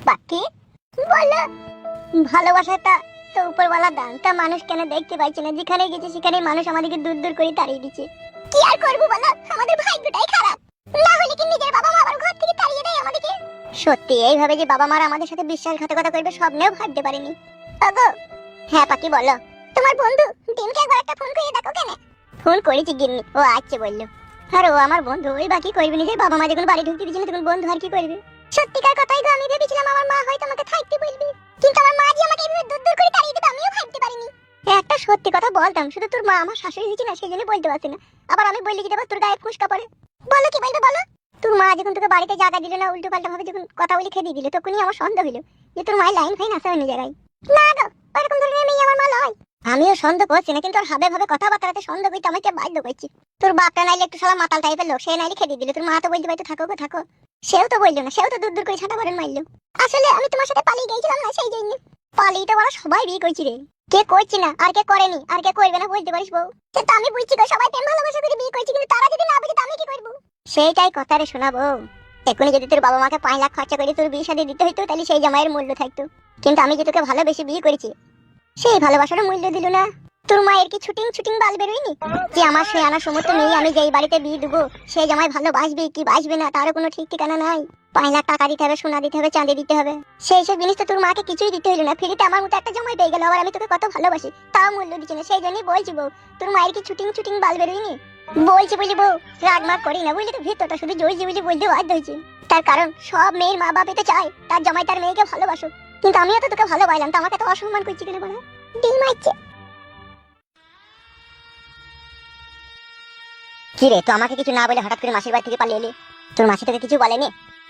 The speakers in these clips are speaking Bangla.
বাকি বলো। ভালোবাসাটা তো উপরওয়ালা দান, তা মানুষ কেন দেখতে পাইছে না? যেখানে গেছে সেখানে মানুষ আমাদেরকে দূর দূর করে তাড়িয়ে দিচ্ছে। কি আর করবো বলো, আমাদের ভাগ্যটাই খারাপ। না হলে কি নিজের বাবা মা আবার ঘর থেকে তাড়িয়ে দেয় আমাদেরকে? সত্যি এইভাবে যে বাবা মারা আমাদের সাথে বিশ্বাসঘাতকতা করবে স্বপ্নেও ভাবতে পারিনি। আগো হ্যাঁ পাকি বলো। তোমার বন্ধু দিনকে একবার একটা ফোন করে দেখো কেন? ফোন করেছি গিন্নি, ও আচ্ছা বললো। আর ও আমার বন্ধু, ওই বাকি করবে নিজের বাবা মা যখন বাড়ি ঢুকতে দিচ্ছে না তখন বন্ধু আর কি করবে? সত্যিকার কথাই তো আমি ভেবেছিলাম আমার মা হয়তো আমাকে থাকতে বলবে, কিন্তু আমার মা যে আমাকে এইভাবে দূর দূর করে তাড়িয়ে দেবে আমিও ভাবতে পারিনি। একটা সত্যি কথা বলতাম, শুধু তোর মা আমার শাশুড়ি হয়েছে না সেই জন্য বলতে পারছি না। আবার আমি বললি কি দেবো তোর গায়ে ফুসকা পড়ে? বলো কি বলবে বলো। তোর মা যখন তোকে বাড়িতে জায়গা দিল না, উল্টো পাল্টা ভাবে যখন কথা বলে খেয়ে দিল, তখনই আমার সন্দেহ হলো যে তোর মায়ের লাইন ফাইন আছে অন্য জায়গায়। না গো, ওরকম ধরনের মেয়ে আমার মা নয়। আমিও সন্দেহ করছি না, কিন্তু ওর হাবে ভাবে কথাবার্তাতে সন্দেহ করতে আমাকে বাধ্য করছি। তোর বাপটা নাইলে একটু সালা মাতাল টাইপের লোক, সে নাইলে খেয়ে দিল। তোর মা তো বলতে পারতো থাকো গো থাকো, সেও তো বললো না, সেও তো দূর দূর করে ছাটা বারেন মারলো। আসলে আমি তোমার সাথে পালিয়ে গিয়েছিলাম না সেই জন্য। পালিয়ে তো ওরা সবাই বিয়ে করছি রে। কে করছি না আর কে করেনি আর কে করবে না বলতে পারিস বউ? সে তো আমি বুঝছি গো, সবাই প্রেম ভালোবাসা করে বিয়ে করছি, কিন্তু তারা যদি না বুঝে আমি কি করবো? সেইটাই কথা রে শোনাবো। এখনই যদি তোর বাবা মাকে 5 লাখ খরচা করে তোর বিয়ে শাদী দিতে হইতো তাহলে সেই জামাইয়ের মূল্য থাকতো। কিন্তু আমি যে তোকে ভালোবেসে বিয়ে করেছি সেই ভালোবাসার মূল্য দিল না। তোর মায়ের কি ছুটিং ছুটিং বাল বেরোয়নি যে আমার সে আনা সমর্থ নেই, আমি যেই বাড়িতে বিয়ে দেবো সেই জামাই ভালোবাসবে কি বাসবে না তারও কোনো ঠিক ঠিকানা নাই। 5 লাখ টাকা দিতে হবে, সোনা দিতে হবে, চাঁদি দিতে হবে, সেই সব জিনিস তো তোর মাকে কিছুই দিতে হইলো না। ফ্রিতে আমার মতো একটা জামাই পেয়ে গেল, আবার আমি তোকে কত ভালোবাসি তাও মূল্য দিচ্ছি না। সেই জন্যই বলছি বউ, তোর মায়ের কি ছুটিং ছুটিং বাল বেরোয়নি? বলছি বলি বউ, রাগ মাগ করি না বুঝলি তো, ভিতরটা শুধু জলজি বুঝলি বলতে বাধ্য হয়েছি। তার কারণ সব মেয়ের মা বাবা তো চায় তার জামাই তার মেয়েকে ভালোবাসো, কিন্তু আমিও তো তোকে ভালোবাসলাম, তো আমাকে তো অসম্মান করছি কেন বলা? ডিম মারছে। কি রে, তো আমাকে কিছু না বলে হঠাৎ করে মাসির বাড়ি থেকে পালিয়ে এলি? তোর মাসি তোকে কিছু বলেনি?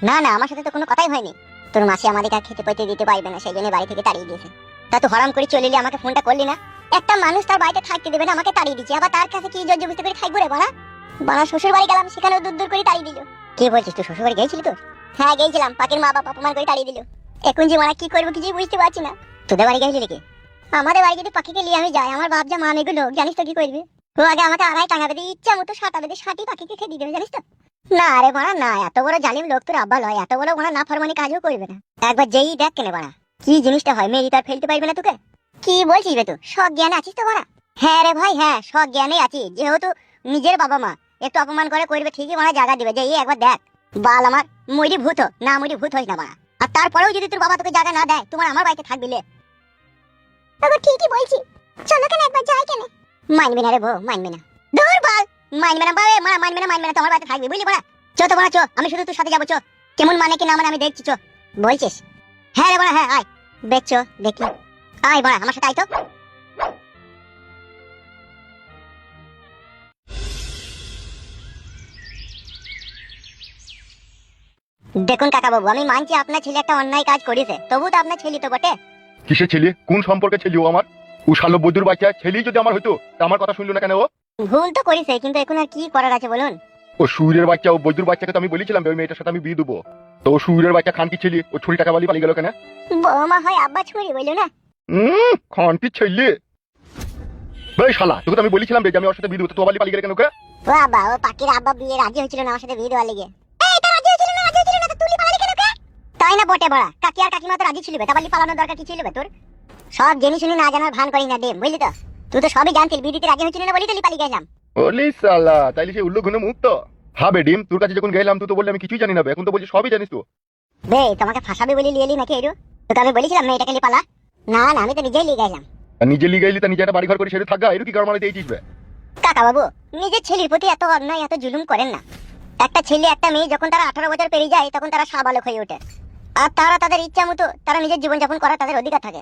না না, আমার সাথে তো কোনো কথাই হয়নি। তোর মাসি আমাদেরকে আর খেতে পইতে দিতে পারবে না সেই জন্য বাড়ি থেকে তাড়িয়ে দিয়েছে। তা তো হরাম করে চলে এলি, আমাকে ফোনটা করলি না? একটা মানুষ তার বাড়িতে থাকতে দেবে না, আমাকে তাড়িয়ে দিচ্ছে, আবার তার কাছে কি জোর জবরদস্তি করে থাকবো রে বলা? বলা শ্বশুর বাড়ি গেলাম, সেখানেও দূর দূর করে তাড়িয়ে দিল। কি বলছিস, তুই শ্বশুর বাড়ি গেছিলি? তো হ্যাঁ গেছিলাম, পাখির মা বাবা অপমান করে তাড়িয়ে দিল। এখন যে মারা কি করবো কিছুই বুঝতে পারছি না। তোদের বাড়ি গেছিলি কি? আমাদের বাড়ি যদি পাখিকে নিয়ে আমি যাই, আমার বাপ যা মা মেগুলো জানিস তো কি করবে? ও আগে আমাকে আড়াই টাকা বেঁধে ইচ্ছা মতো সাঁটা বেঁধে সাঁটি পাখিকে খেয়ে দিয়ে দেবে জানিস তো। না রে বাড়া না, এত বড় জালিম লোক তোর আব্বা লয়, এত বড় বাড়া না ফরমানি কাজও করবে না। একবার যেই দেখ কেনে বাড়া কি জিনিসটা হয়, মেয়ে তার ফেলতে পারবে না তোকে। কি বলছিস রে, তুই সব জ্ঞান আছিস তো বাড়া? হ্যাঁ রে ভাই হ্যাঁ, সব জ্ঞানে আছি। যেহেতু নিজের বাবা মা একটু অপমান করে করবে ঠিকই, বাড়া জায়গা দিবে যে একবার দেখ বাল আমার মরি ভূত না মরি ভূত হইস না বাড়া। আর তারপরেও যদি তোর বাবা তোকে জায়গা না দেয়, তোমার আমার বাড়িতে থাকবি লে। তবে ঠিকই বলছি, চলো কেন একবার যাই কেন? মানবি না রে বউ, মানবি না। দূর বল, মানবে না বাবা, মানবে না, তোমার বাড়িতে থাকবি বুঝলি বড়া। চো তো বড়া চো, আমি শুধু তোর সাথে যাবো চো। কেমন মানে কি না মানে আমি দেখছি চো। বলছিস? হ্যাঁ রে বড়া হ্যাঁ, আয় বেচো দেখি। আয় বড়া আমার সাথে আয় তো। দেখুন কাকা বাবু, আমি মানছি আপনার ছেলে একটা অন্যায় কাজ করেছে, তবু তো আপনার ছেলে তো বটে। কিসের ছেলে? কোন সম্পর্কে ছেলে ও আমার? ও শালো বৈদ্যুর বাচ্চা, ছেলেই যদি আমার হইতো তা আমার কথা শুনলো না কেন ও? ভুল তো করেছে, কিন্তু এখন আর কি করার আছে বলুন? ও সুরের বাচ্চা, ও বৈদ্যুর বাচ্চাকে তো আমি বলেছিলাম ওই মেয়েটার সাথে আমি বিয়ে দেবো। তো ও সুরের বাচ্চা খানকি ছেলে, ও ছুরি টাকা বালি পালিয়ে গেল কেন? বৌমা হয় আব্বা ছুরি বললো না? খানকি ছেলে। ভাই শালা, তোকে তো আমি বলেছিলাম যে আমি ওর সাথে বিয়ে দেবো, তো বালি পালিয়ে গেল কেন ওকে? বাবা, ও পাখির আব্বা বিয়ে রাজি হয়েছিল না আমার সাথে বিয়ে দেওয়ার লেগে। এই তো রাজি হয়েছিল না, রাজি হয়েছিল না, তো তুই পালালি কেন কে? তাই না বটে বড়া, কাকি আর কাকিমা তো রাজি ছিল, তা বালি পালানোর দরকার কি ছিল তোর? সব জেনে শুনে না জানার ভান করি না ডেম বুঝলি তো। তুই তো সবই জানতিল, বিয়ে দিতে রাজি হয়েছিল না বলি তো পালিয়ে গেলাম। ওলি শালা, তাইলে সে উল্লু ঘুনে মুক্ত। হ্যাঁ বেডিম, তোর কাছে যখন গেলাম তুই তো বললি আমি কিছুই জানি না, এখন তো বলছি সবই জানিস তো। বে তোমাকে ফাঁসাবে বলে লিয়েলি নাকি এরু? তোকে আমি বলেছিলাম মেয়েটাকে নিয়ে পালা। না না, আমি তো নিজেই লিয়ে গেলাম। আর নিজে লিয়ে গেলি তা নিজে একটা বাড়ি ঘর করে সেটা থাকা, এরু কি কারণ মানে এই চিসবে? কাকা বাবু, নিজের ছেলের প্রতি এত অন্যায় এত জুলুম করেন না। একটা ছেলে একটা মেয়ে যখন তারা 18 বছর পেরিয়ে যায় তখন তারা সাবালক হয়ে ওঠে, আর তারা তাদের ইচ্ছা মতো তারা নিজের জীবন যাপন করার তাদের অধিকার থাকে।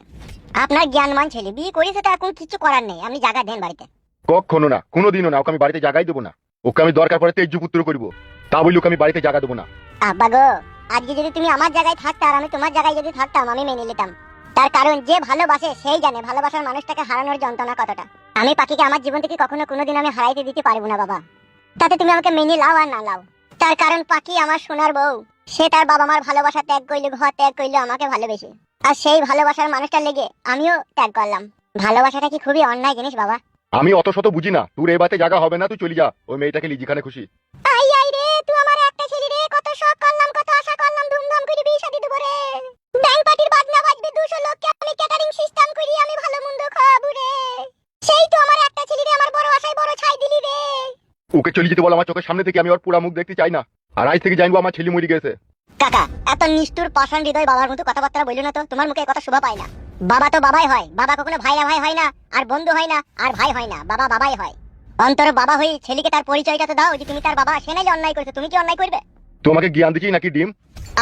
আপনার জ্ঞানমান ছেলে বিয়ে করেছে, তো এখন কিছু করার নেই, আপনি জায়গা দেন বাড়িতে। কখনো না, কোনোদিনও না, ওকে আমি বাড়িতে জায়গাই দেবো না। ওকে আমি দরকার পড়ে তেজ্য পুত্র করবো, তা বললি ওকে আমি বাড়িতে জায়গা দেবো না। আব্বা গো, আজকে যদি তুমি আমার জায়গায় থাকতে আর আমি তোমার জায়গায় যদি থাকতাম আমি মেনে নিতাম। তার কারণ যে ভালোবাসে সেই জানে ভালোবাসার মানুষটাকে হারানোর যন্ত্রণা কতটা। আমি পাখিকে আমার জীবন থেকে কখনো কোনোদিন আমি হারাইতে দিতে পারবো না বাবা। তাতে তুমি আমাকে মেনে লাও আর না লাও, তার কারণ পাখি আমার সোনার বউ। সে তার বাবা মার ভালোবাসা ত্যাগ করলো, ঘর ত্যাগ করলো আমাকে ভালোবেসে, আর সেই ভালোবাসার মানুষটার লেগে আমিও ত্যাগ করলাম। ভালোবাসাটা কি খুবই অন্যায় জিনিস বাবা? আমি অত শত বুঝি না, তোর এই বাতে জায়গা হবে না, তুই চলে যা, ওই মেয়েটাকে লিজি যেখানে খুশি। আই আই রে, তুই আমার একটা ছেলে রে, কত শখ করলাম কত আশা করলাম, ধুমধাম করে বিয়ে শাদী দেব রে। ওকে চলে যেতে বল আমার চোখের সামনে থেকে, আমি ওর পুরা মুখ দেখতে চাই না। আর আজ থেকে জানবো আমার ছেলে মরে গেছে। কাকা এত নিষ্ঠুর পাষাণ হৃদয় বাবার মতো কথাবার্তা বললো না তো, তোমার মুখে কথা শোভা পায় না। বাবা তো বাবাই হয়, বাবা কখনো ভাইরা ভাই হয় না, আর বন্ধু হয় না, আর ভাই হয় না, বাবা বাবাই হয়। অন্তর বাবা হয়ে ছেলেকে তার পরিচয়টা তো দাও যে তুমি তার বাবা। সে নাইলে অন্যায় করেছে, তুমি কি অন্যায় করবে? তোমাকে জ্ঞান দিচ্ছি নাকি ডিম?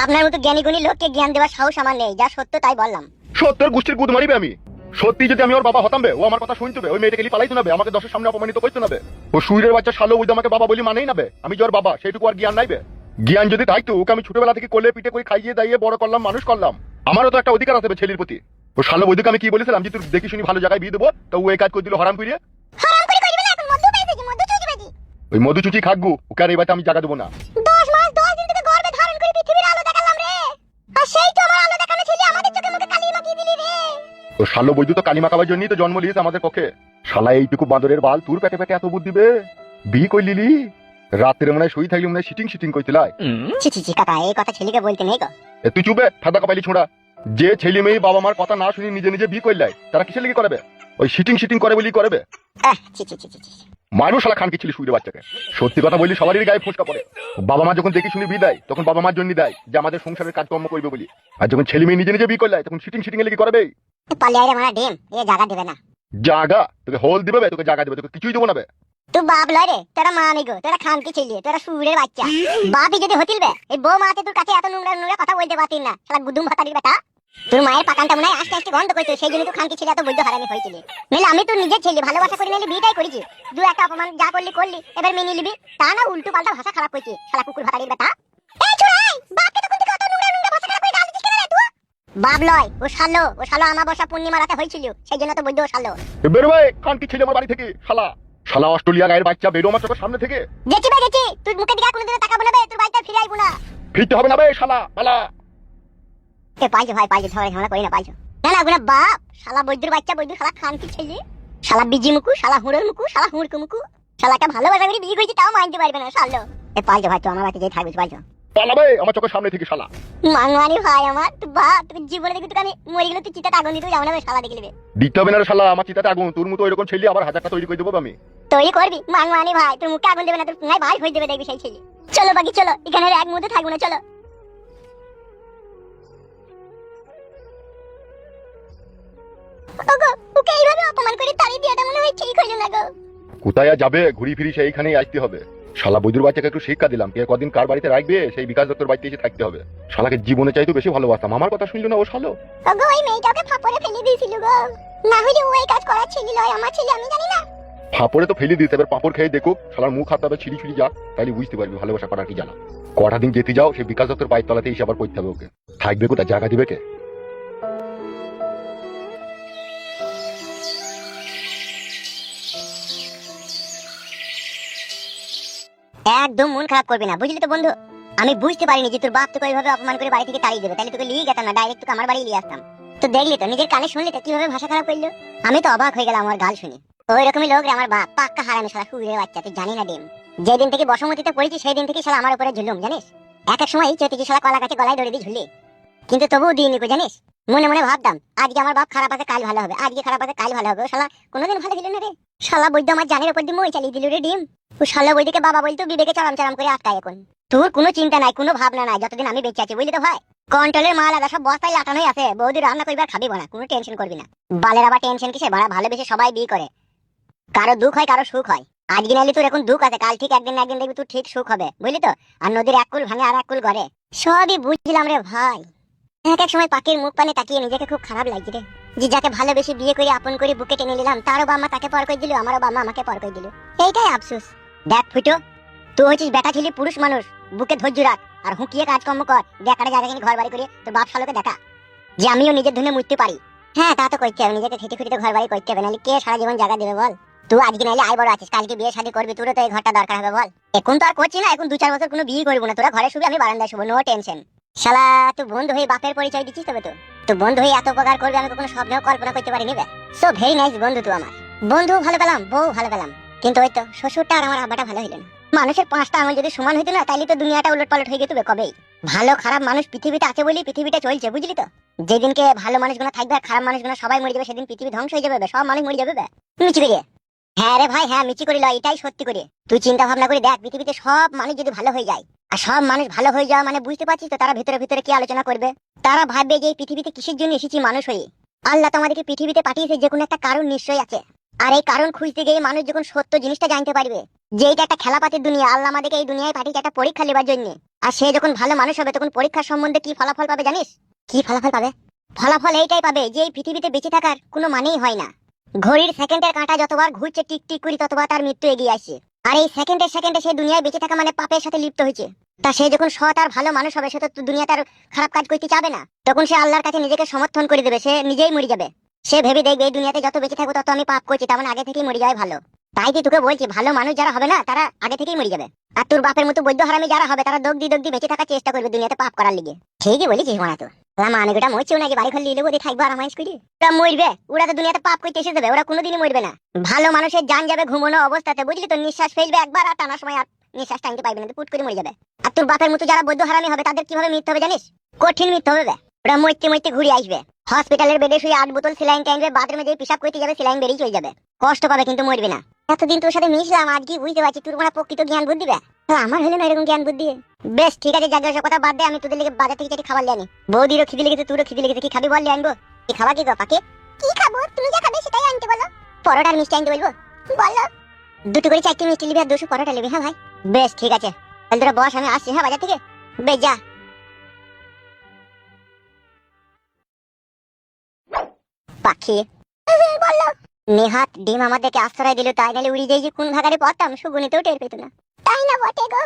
আপনার মতো জ্ঞানী গুণী লোককে জ্ঞান দেওয়ার সাহস আমার নেই, যা সত্য তাই বললাম। সত্তর গোষ্ঠীর গুদ মারিবে আমি। সত্যি যদি আমি ওর বাবা হতাম বে, ও আমার কথা শুনতে হবে, ওই মেয়েটাকে পালাইতে নেবে, আমাকে দশের সামনে অপমানিত করতে নেবে। ও সুইরের বাচ্চা শালো ওই আমাকে বাবা বলি মানেই নেবে, আমি যে ওর বাবা সেইটুকু আর জ্ঞান নাইবে। জ্ঞান যদি থাকতো ওকে আমি ছোটবেলা থেকে কোলে পিঠে করে খাইয়ে দাইয়ে বড় করলাম, মানুষ করলাম, আমারও তো একটা অধিকার আছে ছেলের প্রতি। ও শালো বৈদ্যকে আমি কি বলেছিলাম যে তুই দেখি শুনি ভালো জায়গায় বিয়ে দেবো, তো ও এই কাজ করে দিল হারাম করিয়ে। ওই মধু চুচি খাকগু, ওকে আর এই বাড়িতে আমি জায়গা দেবো না। 10 মাস 10 দিন থেকে গর্ভে ধারণ করে পৃথিবীর আলো দেখালাম রে, আর সেই তো আমার আলো দেখানো ছেলে আমাদের চোখে মুখে কালি মাখিয়ে দিলি রে। ও শালো বৈদ্য তো কালিমা খাবার জন্যই তো জন্ম লিয়েছে আমাদের পক্ষে। শালা এইটুকু বাঁদরের বাল তোর পেটে পেটে এত বুদ্ধি বে, বিয়ে কই লিলি? রাত্রে মনে হয় শুই থাকলি মনে হয় সিটিং সিটিং কইছিলাই। ছি ছি ছি কাকা, এই কথা ছেলেকে বলতে নেই গো। তুই চুপে ফাদা কপাইলি ছোঁড়া। যে ছেলে মেয়ে বাবা মার কথা না শুনি নিজে নিজে বিয়ে করলাই, তারা কিসের লেগে করবে? ওই সিটিং সিটিং করে বলি করবে। ছি ছি ছি ছি। মারবো শালা খানকি ছিলি শুইরে বাচ্চাকে। সত্যি কথা বলি সবারই গায়ে ফোসকা পড়ে। বাবা মা যখন দেখি শুনি বিয়ে দেয় তখন বাবা মার জন্য দেয় যে আমাদের সংসারের কাজকর্ম করবে বলি, আর যখন ছেলে মেয়ে নিজে নিজে বিয়ে করলাই তখন সিটিং সিটিং এ লেগে করবে। পালিয়ে মারা ডিম এ জায়গা দিবে না। জাগা তোকে হোল দিবে বে, তোকে জায়গা দিবে, তোকে কিছুই দেবো না বে। তুই বাপ লয় রে, তোরা মা আমি গো, তোরা খানকি ছেলে, তোরা সুরের বাচ্চা। বাপই যদি হতিল বে, এই বউ মাতে তোর কাছে এত নোংরা নোংরা কথা বলতে পারতিস না, শালা গুদুম ভাতারির বেটা। তোর মায়ের পাকানটা মনে হয় আস্তে আস্তে গন্ধ করতো, সেই জন্য তুই খানকি ছেলে এত বৈধ হারামি হয়েছিলি। নইলে আমি তোর নিজের ছেলে, ভালোবাসা করে নিলে বিয়েটাই করেছি। দু একটা অপমান যা করলি করলি, এবার মেনে নিবি, তা না উল্টো পাল্টা ভাষা খারাপ করছি, শালা কুকুর ভাতারির বেটা। এই ছোড়াই, বাপকে তখন থেকে অত নোংরা নোংরা ভাষা খারাপ করে গাল দিছিস কেন রে তুই? বাপ লয়, ও শালো, ও শালো আমাবস্যা পূর্ণিমা রাতে হয়েছিল, সেই জন্য তো বৈধ ও শালো। বেরো ভাই খানকি ছেলে আমার বাড়ি থেকে, শালা শালা অস্ট্রেলিয়া গায়ের বাচ্চা, বেরো আমার চোখের সামনে থেকে। গেছি বে গেছি, তুই মুখের দিকে কোনোদিনও তাকাবো না বে, তোর বাড়িতে ফিরে আইবো না। ফিরতে হবে না বে শালা পালা। এ পাইছো ভাই, পাইছো, ঝগড়া করি না, পাইছো না না গুনা বাপ, শালা বৈদ্যুর বাচ্চা, বৈদ্যু শালা খানকি ছেলে, শালা বিজি মুকু, শালা হুড়োর মুকু, শালা হুড়কু মুকু, শালাটা ভালোবাসা করে বিয়ে করেছি তাও মানতে পারবে না শালো। এ পাইছো ভাই, তো আমার বাড়িতে যেই থাকবি পাইছো। পালাবে আমার চোখের সামনে থেকে শালা। মাংমানি ভাই আমার, তুই বাপ, তোকে জীবনে দেখবি তোকে আমি মরে গেলে তুই চিতাটা আগুন দিতেও যাবো না শালা দেখে নেবে। দিতে হবে না রে শালা, আমার চিতাতে আগুন, তোর মতো এরকম ছেলে আবার হাজারটা তৈরি করে দেবো আমি। তৈরি করবি মাংমানি ভাই, তোর মুখে আগুন দেবে না, তোর পুঙ্গায় ভাই হয়ে দেবে দেখবি সেই ছেলে। চলো বাকি চলো, এখানে এক মুহূর্তে থাকবো না, চলো। ওগো, ওকে এইভাবে অপমান করে তাড়িয়ে দেওয়াটা মনে হয় ঠিক হইল না গো। কোথায় আর যাবে, ঘুরি ফিরি সেইখানেই আসতে হবে। শালা বৈদ্যুর বাচ্চাকে একটু শিক্ষা দিলাম, কে কদিন কার বাড়িতে রাখবে সেই বিকাশ দত্তর বাড়িতে এসে থাকতে হবে। শালাকে জীবনে চাইতো বেশি ভালোবাসতাম, আমার কথা শুনলো না ও শালো। ওগো, ওই মেয়েটাকে ফাপড়ে ফেলে দিয়েছিল গো, না হলে ও এই কাজ করার ছিল লয়, আমার ছেলে আমি জানি না। ফাপড়ে তো ফেলে দিতে, এবার পাপড় খেয়ে দেখুক, শালার মুখ হাত পাবে ছিড়ি ছিড়ি যা, তাইলে বুঝতে পারবি ভালোবাসা করার কি জানা। কটা দিন যেতে যাও সেই বিকাশ দত্তর পায়ের তলাতে এসে আবার পড়তে হবে ওকে। থাকবে কোথায়, জায়গা দিবে কে? একদম মন খারাপ করবি না, বুঝলি তো বন্ধু। আমি বুঝতে পারিনি যে তোর বাপ তোকে এইভাবে অপমান করে বাড়ি থেকে তাড়িয়ে দেবে, তাহলে তোকে নিয়ে যেতাম না, ডাইরেক্ট তোকে আমার বাড়ি নিয়ে আসতাম। তো দেখলি তো, নিজের কানে শুনলি তো কিভাবে ভাষা খারাপ করলো। আমি তো অবাক হয়ে গেলাম আমার গাল শুনে। ওই রকমই লোক রে আমার বাপ, পাক্কা হারামি শালা কুড়িয়ে বাচ্চা, তুই জানি না ডিম। যেদিন থেকে বসমতিতে পড়েছি সেই দিন থেকে শালা আমার উপরে ঝুলুম জানিস। এক এক সময় চতিজি শালা কলা গাছে গলায় দড়ি দিয়ে ঝুলি, কিন্তু তবুও দিইনি কো জানিস। মনে মনে ভাবতাম আজকে আমার বাপ খারাপ আছে কাল ভালো হবে, আজকে খারাপ আছে কাল ভালো হবে। ও শালা কোনোদিন ভালো ছিল না রে, শালা বৈদ্য আমার জানের উপর দিয়ে মই চালিয়ে দিল রে ডিম। ও শালা বৈদিকে বাবা বলতো, বিবেকে চরম চরম করে আটকায় এখন। তোর কোনো চিন্তা নাই, কোনো ভাবনা নাই, যতদিন আমি বেঁচে আছি বুঝলি তো ভাই। কন্ট্রোলের মাল আগা সব বস্তায় লাটানোই আছে, বৌদি রান্না করবার খাবি না, কোনো টেনশন করবি না। বালের আবার টেনশন কিসে, ভাড়া ভালোবেসে সবাই বিয়ে করে, কারো দুঃখ হয় কারো সুখ হয়। আজকে নাইলে তোর এখন দুঃখ আছে, কাল ঠিক একদিন না একদিন দেখবি তোর ঠিক সুখ হবে, বুঝলি তো। আর নদীর এক কুল ভাঙে আর এক কুল গড়ে, সবই বুঝলাম রে ভাই। এক এক সময় পাখির মুখ পানে তাকিয়ে নিজেকে খুব খারাপ লাগছে রে, যে যাকে ভালোবেসে বিয়ে করে আপন করে বুকে টেনে নিলাম, তারও বাবা তাকে পর করে দিল, আমারও বাবা আমাকে পর করে দিল। এইটাই আফসোস। দেখ ফুটো, তুই হচ্ছিস বেটা ছিলি পুরুষ মানুষ, বুকে ধৈর্য রাখ আর হুঁকিয়ে কাজকর্ম কর, দেখাটা জায়গা কিনে ঘর বাড়ি করে তোর বাপ শালোকে দেখা যে আমিও নিজের ধুনে মুছতে পারি। হ্যাঁ তা তো করতে হবে, নিজেকে খেটে খুঁটিতে ঘর বাড়ি করতে হবে, নাহলে কে সারা জীবন জায়গা দেবে বল। তুই আজকে নাইলে আয় বড় আছিস, কালকে বিয়ে শাদী করবি, তোরও তো এই ঘরটা দরকার হবে বল। এখন তো আর করছি না, এখন 2-4 বছর কোনো বিয়ে করবো না, তোরা ঘরে শুবি আমি বারান্দায় শুবো, নো টেনশন। শালা তুই বন্ধু হয়ে বাপের পরিচয় দিচ্ছিস, তবে তো বন্ধু হয়ে এত উপকার করবে আমি কখনো স্বপ্নেও কল্পনা করতে পারিনি বে। সো ভেরি নাইস বন্ধু তুই আমার। বন্ধু ভালো পেলাম, বউ ভালো পেলাম, কিন্তু ওই তো শ্বশুরটা আর আমার আব্বাটা ভালো হইল না। মানুষের 5টা আঙুল যদি সমান হইতো না, তাইলে তো দুনিয়াটা উলট পালট হয়ে যেত কবেই। ভালো খারাপ মানুষ পৃথিবীতে আছে বলেই পৃথিবীটা চলছে, বুঝলি তো। যেদিনকে ভালো মানুষগুলো থাকবে আর খারাপ মানুষগুলো সবাই মরে যাবে, সেদিন পৃথিবী ধ্বংস হয়ে যাবে, সব মানুষ মরে যাবে। মিছি বেরিয়ে হ্যাঁ রে ভাই, হ্যাঁ মিচি করে লয়, এটাই সত্যি করে। তুই চিন্তা ভাবনা করে দেখ, পৃথিবীতে সব মানুষ যদি ভালো হয়ে যায়, আর সব মানুষ ভালো হয়ে যাওয়া মানে বুঝতে পারছিস তো তারা ভেতরে ভেতরে কি আলোচনা করবে। তারা ভাববে যে এই পৃথিবীতে কিসের জন্য এসেছি মানুষ হয়ে। আল্লাহ তো আমাদেরকে পৃথিবীতে পাঠিয়েছে যে কোনো একটা কারণ নিশ্চয়ই আছে। আর এই কারণ খুঁজতে গিয়ে মানুষ যখন সত্য জিনিসটা জানতে পারবে যে এটা একটা খেলাপাতির দুনিয়া, আল্লাহ আমাদেরকে এই দুনিয়ায় পাঠিয়েছে একটা পরীক্ষা নেবার জন্য। আর সে যখন ভালো মানুষ হবে তখন পরীক্ষার সম্বন্ধে কি ফলাফল পাবে জানিস? কি ফলাফল পাবে? ফলাফল এইটাই পাবে যে এই পৃথিবীতে বেঁচে থাকার কোনো মানেই হয় না। ঘড়ির সেকেন্ডের কাঁটা যতবার ঘুরছে টিক টিক করে ততবার তার মৃত্যু এগিয়ে আসছে। আর এই সেকেন্ডে সেকেন্ডে সে দুনিয়ায় বেঁচে থাকা মানে পাপের সাথে লিপ্ত হয়েছে। তা সে যখন সৎ আর ভালো মানুষ হবে, সে তো দুনিয়াতে আর খারাপ কাজ করতে চাবে না। তখন সে আল্লাহর কাছে নিজেকে সমর্থন করে দেবে, সে নিজেই মরে যাবে। সে ভেবে দেখবে এই দুনিয়াতে যত বেঁচে থাকবো তত আমি পাপ করছি, তার মানে আগে থেকেই মরে যাওয়াই ভালো। তাই তো তোকে বলছি, ভালো মানুষ যারা হবে না তারা আগে থেকেই মরে যাবে। আর তোর বাপের মতো বৈদ্য হারামি যারা হবে তারা দগদি দগদি বেঁচে থাকার চেষ্টা করবে দুনিয়াতে পাপ করার লিগে। ঠিকই বলেছিস মানা তো। মানে গোটা মরছেও নাকি, বাড়ি ঘর লিলে বোধ থাকবো আর আমায় করি। ওরা মরবে, ওরা তো দুনিয়াতে পাপ করতে এসে যাবে, ওরা কোনোদিনই মরবে না। ভালো মানুষের জান যাবে ঘুমানো অবস্থাতে, বুঝলি তো, নিঃশ্বাস ফেলবে একবার আর টানার সময় আর নিঃশ্বাস টানতে পারবে না, পুট করে মরে যাবে। আর তোর বাপের মতো যারা বৈদ্য হারামি হবে তাদের কিভাবে মৃত্যু হবে জানিস? কঠিন মৃত্যু হবে। ওরা মরতে মরতে ঘুরে আসবে, হসপিটালের বেডে শুয়ে 8 বোতল সেলাইন টাইনবে, বাথরুমে যেয়ে পিসাব করতে যাবে, সেলাইন বেরিয়ে চলে যাবে। কষ্ট পাবে কিন্তু মরবে না। এতদিন তোর সাথে মিশলাম, আজকে বুঝতে পারছি তোর মানে প্রকৃত জ্ঞান বুদ্ধি বে। আমার হলে না এরকম জ্ঞান বুদ্ধি। বেশ ঠিক আছে, জায়গা কথা বাদ দে, আমি তোদের লেগে বাজার থেকে খাবার লিয়ে আনি। বৌদিরও খিদে লেগেছে, তোরও খিদে লেগেছে, কি খাবি বল, লিয়ে আনবো। কি খাবা কি গো পাকে? কি খাবো? তুমি যা খাবে সেটাই আনতে বলো। পরোটা আর মিষ্টি আনতে বলবো? বলো। দুটো করে 4টে মিষ্টি নিবি আর 200 পরোটা নিবি। হ্যাঁ ভাই, বেশ ঠিক আছে, তাহলে তোরা বস, আমি আসছি হ্যাঁ বাজার থেকে। বেশ যা। পাখি বললো নেহাত ডিম আমাদেরকে আশ্রয় দিল, তাই নাহলে উড়ি যাই যে কোন ভাগারে পড়তাম সুগুনিতেও টের পেত না। তাই না বটে গো।